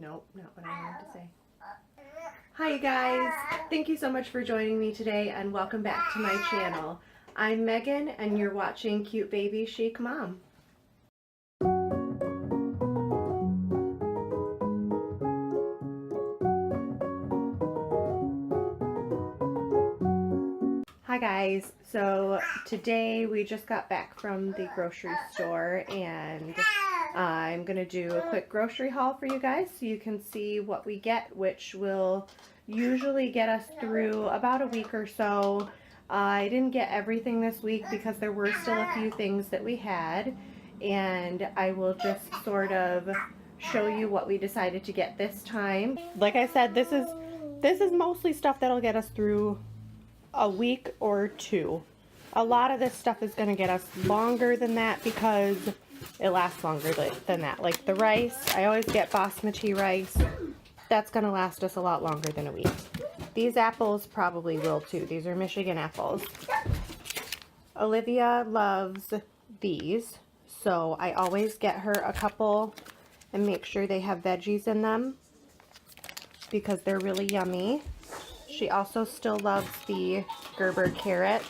Nope, not what I wanted to say. Hi you guys, thank you so much for joining me today and welcome back to my channel. I'm Megan and you're watching Cute Baby Chic Mom. Hi guys, so today we just got back from the grocery store and I'm going to do a quick grocery haul for you guys so you can see what we get, which will usually get us through about a week or so. I didn't get everything this week because there were still a few things that we had, and I will just sort of show you what we decided to get this time. Like I said, this is mostly stuff that'll get us through a week or two. A lot of this stuff is going to get us longer than that because it lasts longer than that. Like the rice, I always get basmati rice. That's going to last us a lot longer than a week. These apples probably will too. These are Michigan apples. Olivia loves these, so I always get her a couple and make sure they have veggies in them because they're really yummy. She also still loves the Gerber carrots.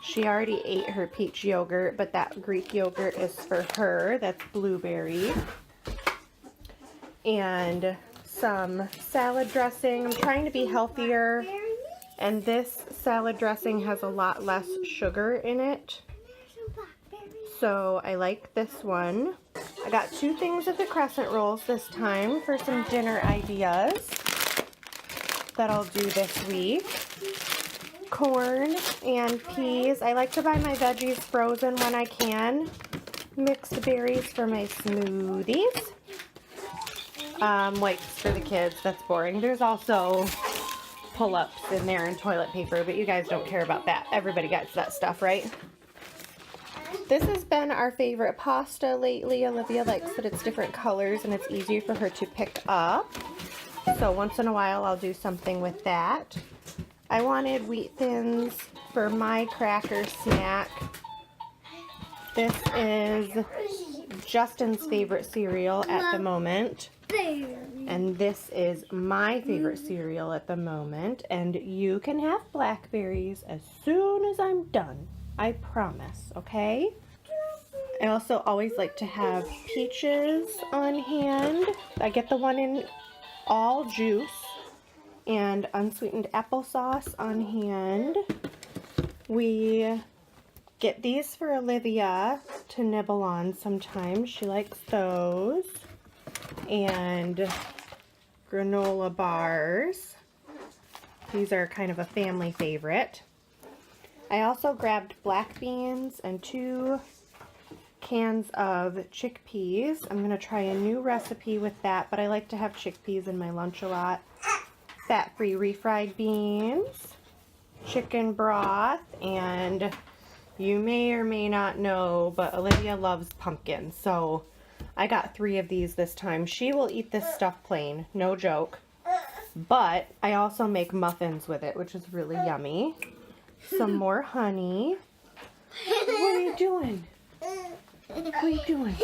She already ate her peach yogurt, but that Greek yogurt is for her. That's blueberry. And some salad dressing. I'm trying to be healthier, and this salad dressing has a lot less sugar in it. So I like this one. I got 2 things of the crescent rolls this time for some dinner ideas that I'll do this week. Corn and peas. I like to buy my veggies frozen when I can. Mixed berries for my smoothies. Wipes for the kids. That's boring. There's also pull-ups in there and toilet paper, but you guys don't care about that. Everybody gets that stuff, right? This has been our favorite pasta lately. Olivia likes that it's different colors and it's easier for her to pick up. So once in a while I'll do something with that. I wanted wheat thins for my cracker snack. This is Justin's favorite cereal at the moment. And this is my favorite cereal at the moment. And you can have blackberries as soon as I'm done. I promise, okay? I also always like to have peaches on hand. I get the one in all juice and unsweetened applesauce on hand. We get these for Olivia to nibble on sometimes. She likes those. And granola bars. These are kind of a family favorite. I also grabbed black beans and 2 cans of chickpeas. I'm going to try a new recipe with that, but I like to have chickpeas in my lunch a lot. Fat-free refried beans, chicken broth, and you may or may not know, but Olivia loves pumpkin, so I got 3 of these this time. She will eat this stuff plain, no joke, but I also make muffins with it, which is really yummy. Some more honey. What are you doing? What are you doing?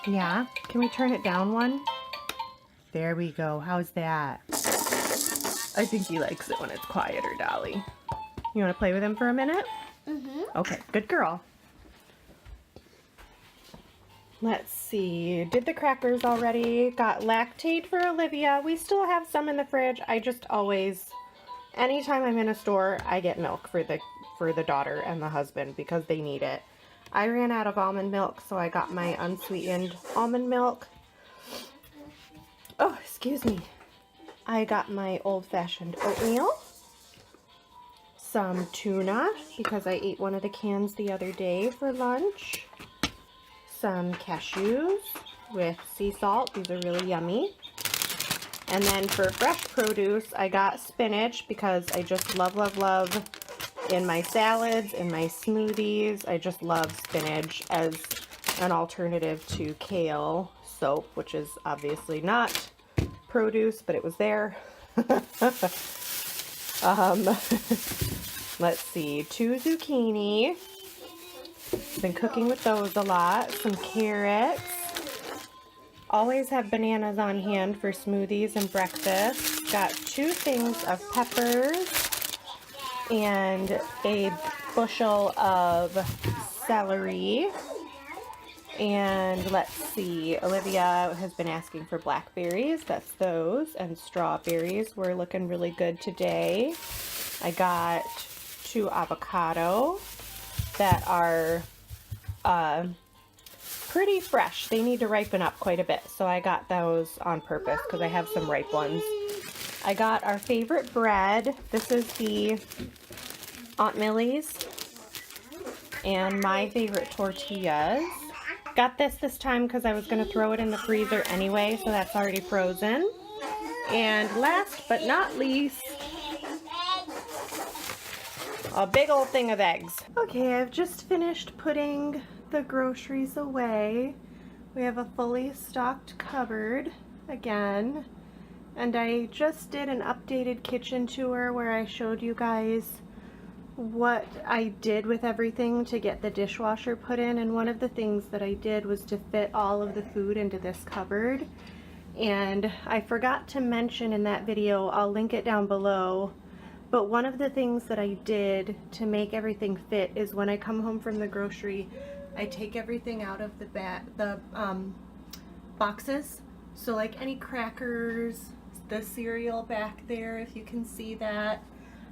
Yeah? Can we turn it down one? There we go. How's that? I think he likes it when it's quieter, Dolly. You want to play with him for a minute? Mm-hmm. Okay, good girl. Let's see. Did the crackers already. Got Lactaid for Olivia. We still have some in the fridge. I just always, anytime I'm in a store, I get milk for the daughter and the husband because they need it. I ran out of almond milk, so I got my unsweetened almond milk. Oh, excuse me. I got my old-fashioned oatmeal. Some tuna, because I ate one of the cans the other day for lunch. Some cashews with sea salt. These are really yummy. And then for fresh produce, I got spinach because I just love, love, love in my salads, in my smoothies. I just love spinach as an alternative to kale soap, which is obviously not produce, but it was there. Let's see, 2 zucchini, Been cooking with those a lot. Some carrots. Always have bananas on hand for smoothies and breakfast. Got 2 things of peppers and a bushel of celery. And let's see, Olivia has been asking for blackberries. That's those. And strawberries were looking really good today. I got 2 avocado that are pretty fresh. They need to ripen up quite a bit, so I got those on purpose because I have some ripe ones. I got our favorite bread. This is the Aunt Millie's and my favorite tortillas. Got this time because I was going to throw it in the freezer anyway, so that's already frozen. And last but not least, a big old thing of eggs. Okay, I've just finished putting the groceries away. We have a fully stocked cupboard again. And I just did an updated kitchen tour where I showed you guys what I did with everything to get the dishwasher put in, and one of the things that I did was to fit all of the food into this cupboard. And I forgot to mention in that video, I'll link it down below, but one of the things that I did to make everything fit is when I come home from the grocery, I take everything out of the boxes. So like any crackers, the cereal back there, if you can see that,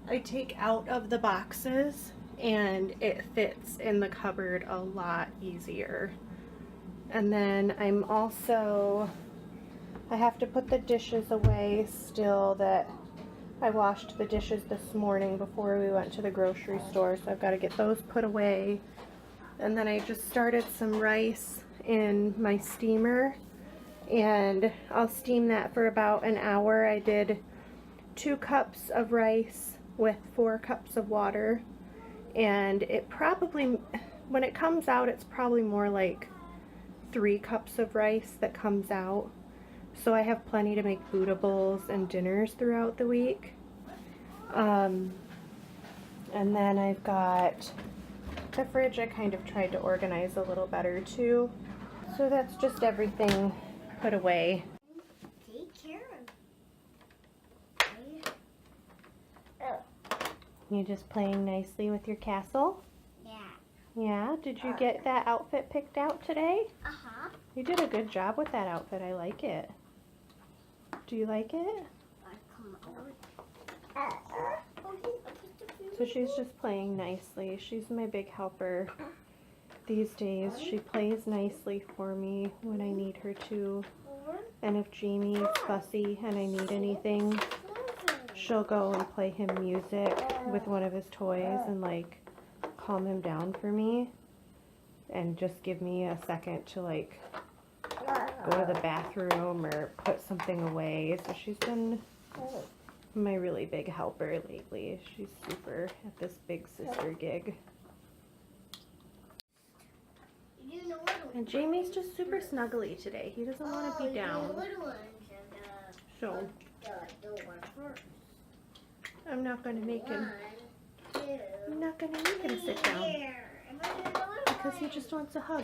I take out of the boxes and it fits in the cupboard a lot easier. And then I have to put the dishes away still that I washed the dishes this morning before we went to the grocery store, so I've got to get those put away. And then I just started some rice in my steamer, and I'll steam that for about an hour. I did 2 cups of rice with 4 cups of water, and it probably, when it comes out, it's probably more like 3 cups of rice that comes out. So I have plenty to make Buddha bowls and dinners throughout the week. And then I've got the fridge. I kind of tried to organize a little better too. So that's just everything put away. Take care of. You just playing nicely with your castle? Yeah. Yeah? Did you get that outfit picked out today? Uh-huh. You did a good job with that outfit. I like it. Do you like it? So she's just playing nicely. She's my big helper these days. She plays nicely for me when I need her to. And if Jamie's fussy and I need anything, she'll go and play him music with one of his toys and like calm him down for me and just give me a second to like go to the bathroom or put something away. So she's been my really big helper lately. She's super at this big sister gig. And Jamie's just super snuggly today. He doesn't want to be down. So I'm not going to make him sit down because he just wants a hug.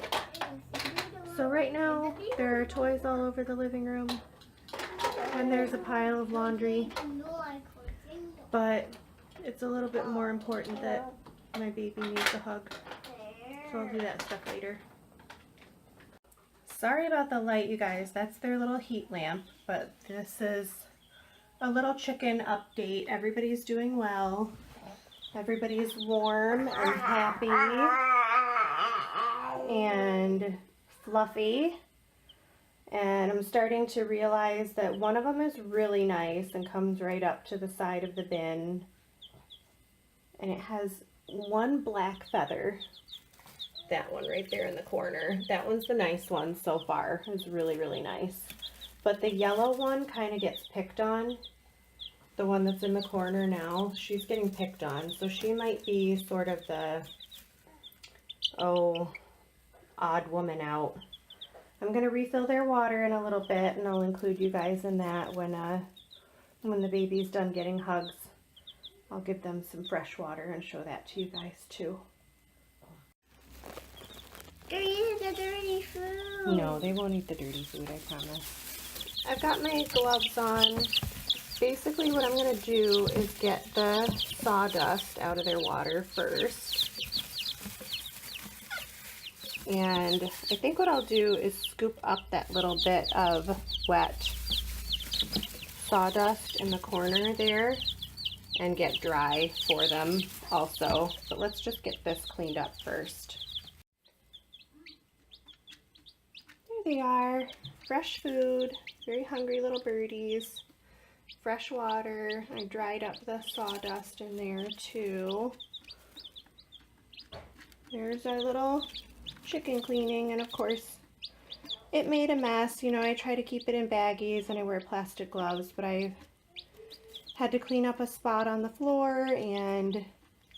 So right now there are toys all over the living room and there's a pile of laundry, but it's a little bit more important that my baby needs a hug, so I'll do that stuff later. Sorry about the light, you guys. That's their little heat lamp, but this is a little chicken update. Everybody's doing well. Everybody's warm and happy and fluffy. And I'm starting to realize that one of them is really nice and comes right up to the side of the bin. And it has one black feather. That one right there in the corner. That one's the nice one so far. It's really, really nice. But the yellow one kind of gets picked on. The one that's in the corner now, she's getting picked on. So she might be sort of the, odd woman out. I'm going to refill their water in a little bit, and I'll include you guys in that when the baby's done getting hugs. I'll give them some fresh water and show that to you guys too. They're eating the dirty food. No, they won't eat the dirty food, I promise. I've got my gloves on. Basically what I'm going to do is get the sawdust out of their water first. And I think what I'll do is scoop up that little bit of wet sawdust in the corner there and get dry for them also. But let's just get this cleaned up first. There they are. Fresh food. Very hungry little birdies. Fresh water. I dried up the sawdust in there too. There's our little chicken cleaning, and of course it made a mess. You know, I try to keep it in baggies and I wear plastic gloves, but I've had to clean up a spot on the floor and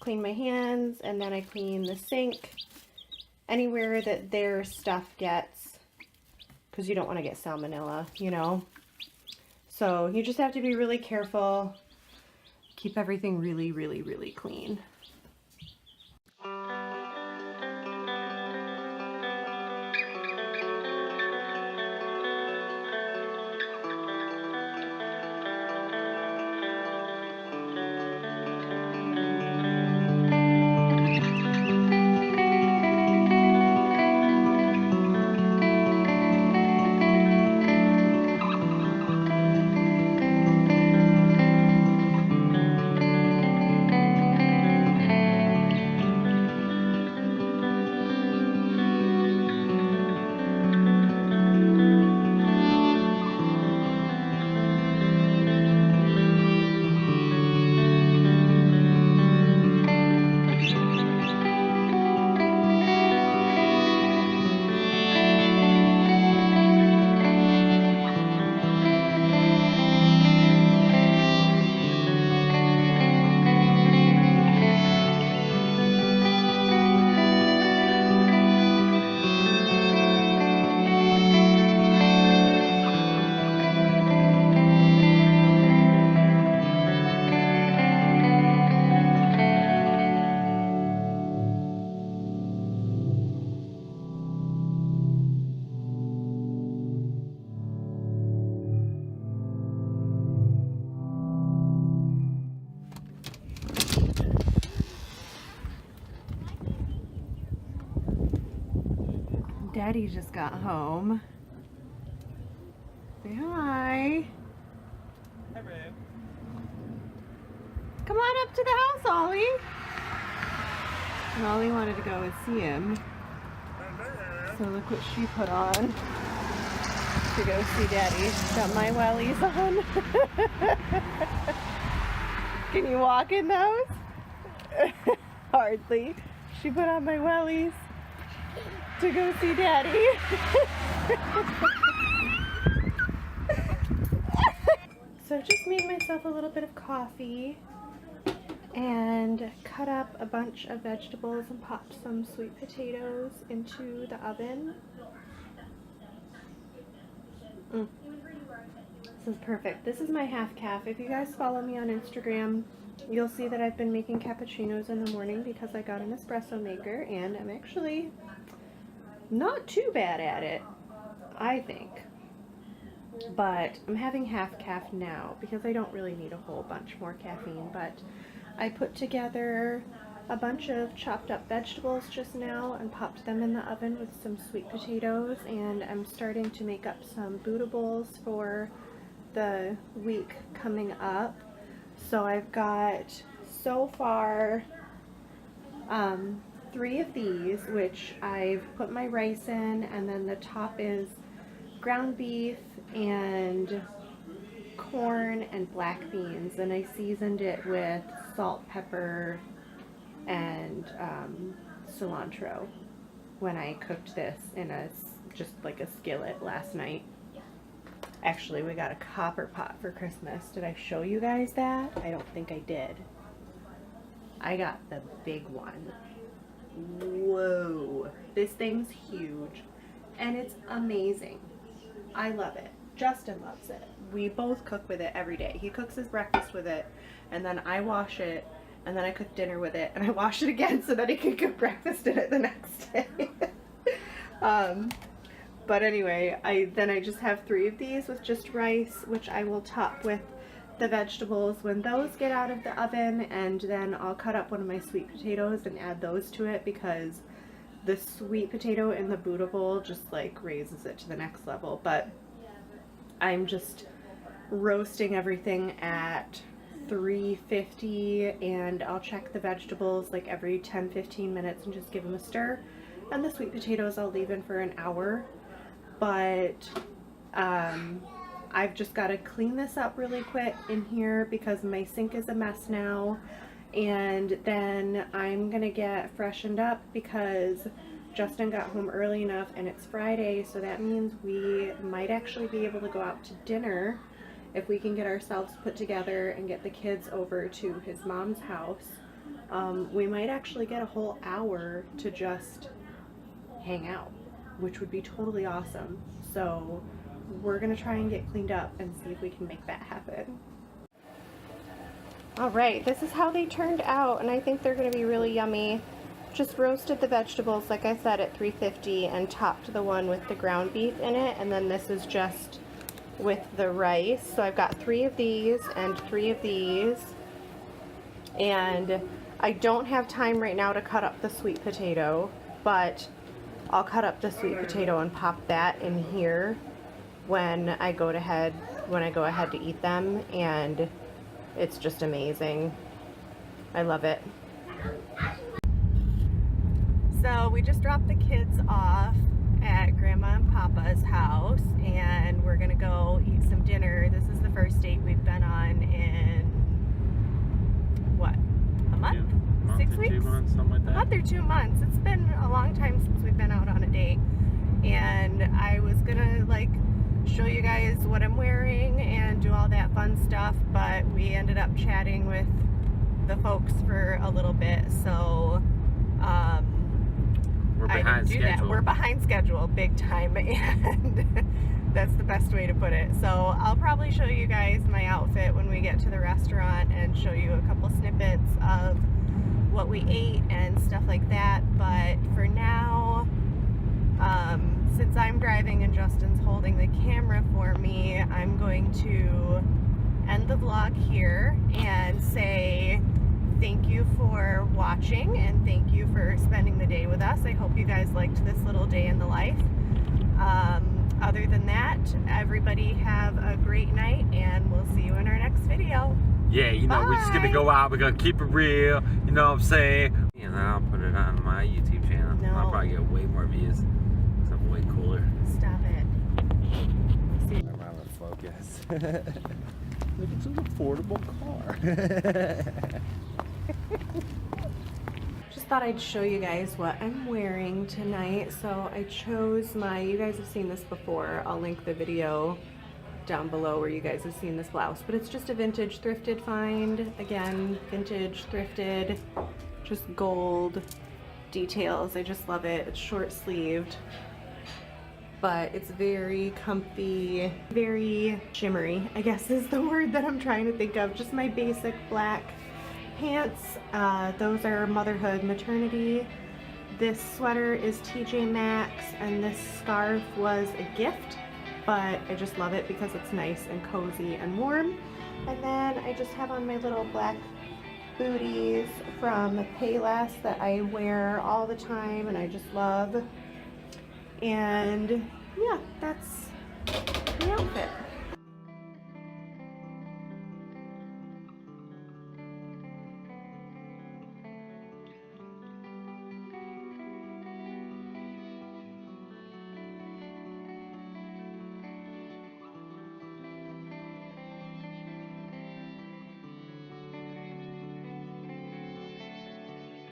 clean my hands, and then I clean the sink, anywhere that their stuff gets, because you don't want to get salmonella, you know. So you just have to be really careful, keep everything really, really, really clean. Daddy just got home. Say hi. Hi, babe. Come on up to the house, Ollie. And Ollie wanted to go and see him. So look what she put on to go see Daddy. Got my wellies on. Can you walk in those? Hardly. She put on my wellies to go see Daddy. So I just made myself a little bit of coffee and cut up a bunch of vegetables and popped some sweet potatoes into the oven. This is perfect. This is my half calf. If you guys follow me on Instagram, you'll see that I've been making cappuccinos in the morning because I got an espresso maker, and I'm actually not too bad at it, I think. But I'm having half calf now because I don't really need a whole bunch more caffeine. But I put together a bunch of chopped up vegetables just now and popped them in the oven with some sweet potatoes, and I'm starting to make up some bootables for the week coming up. So I've got so far 3 of these, which I've put my rice in, and then the top is ground beef and corn and black beans, and I seasoned it with salt, pepper, and cilantro when I cooked this in just like a skillet last night. Actually, we got a copper pot for Christmas. Did I show you guys that? I don't think I did. I got the big one. Whoa, this thing's huge and it's amazing. I love it. Justin loves it. We both cook with it every day. He cooks his breakfast with it, and then I wash it, and then I cook dinner with it, and I wash it again so that he can cook breakfast in it the next day. But anyway, I just have 3 of these with just rice, which I will top with the vegetables when those get out of the oven, and then I'll cut up one of my sweet potatoes and add those to it, because the sweet potato in the Buddha bowl just like raises it to the next level. But I'm just roasting everything at 350, and I'll check the vegetables like every 10-15 minutes and just give them a stir. And the sweet potatoes I'll leave in for an hour. But I've just got to clean this up really quick in here because my sink is a mess now. And then I'm gonna get freshened up because Justin got home early enough and it's Friday, so that means we might actually be able to go out to dinner if we can get ourselves put together and get the kids over to his mom's house. We might actually get a whole hour to just hang out, which would be totally awesome. So we're gonna try and get cleaned up and see if we can make that happen. Alright, this is how they turned out, and I think they're going to be really yummy. Just roasted the vegetables, like I said, at 350 and topped the one with the ground beef in it, and then this is just with the rice. So I've got 3 of these and 3 of these, and I don't have time right now to cut up the sweet potato, but I'll cut up the sweet potato and pop that in here when I go ahead to eat them, and it's just amazing. I love it. So we just dropped the kids off at Grandma and Papa's house, and we're gonna go eat some dinner. This is the first date we've been on in, what, a month? 6 weeks? 2 months, something like that. A month or 2 months. It's been a long time since we've been out on a date. And I was gonna like show you guys what I'm wearing and do all that fun stuff, but we ended up chatting with the folks for a little bit, so We're I behind didn't do schedule. that. We're behind schedule big time, and that's the best way to put it. So I'll probably show you guys my outfit when we get to the restaurant and show you a couple snippets of what we ate and stuff like that. But for now, since I'm driving and Justin's holding the camera for me, I'm going to end the vlog here and say thank you for watching and thank you for spending the day with us. I hope you guys liked this little day in the life. Other than that, everybody have a great night, and we'll see you in our next video. Yeah, you know, we're just gonna go out, we're gonna keep it real, you know what I'm saying? And then I'll put it on my YouTube channel. No. I'll probably get way more views. Something way cooler. Stop it. See. I'm out of focus. Look, it's an affordable car. Just thought I'd show you guys what I'm wearing tonight. So I chose you guys have seen this before. I'll link the video down below where you guys have seen this blouse, but it's just a vintage thrifted find. Again, vintage thrifted, just gold details. I just love it. It's short sleeved, but it's very comfy, very shimmery, I guess is the word that I'm trying to think of. Just my basic black pants. Those are Motherhood Maternity. This sweater is TJ Maxx, and this scarf was a gift, but I just love it because it's nice and cozy and warm. And then I just have on my little black booties from Payless that I wear all the time and I just love. And yeah, that's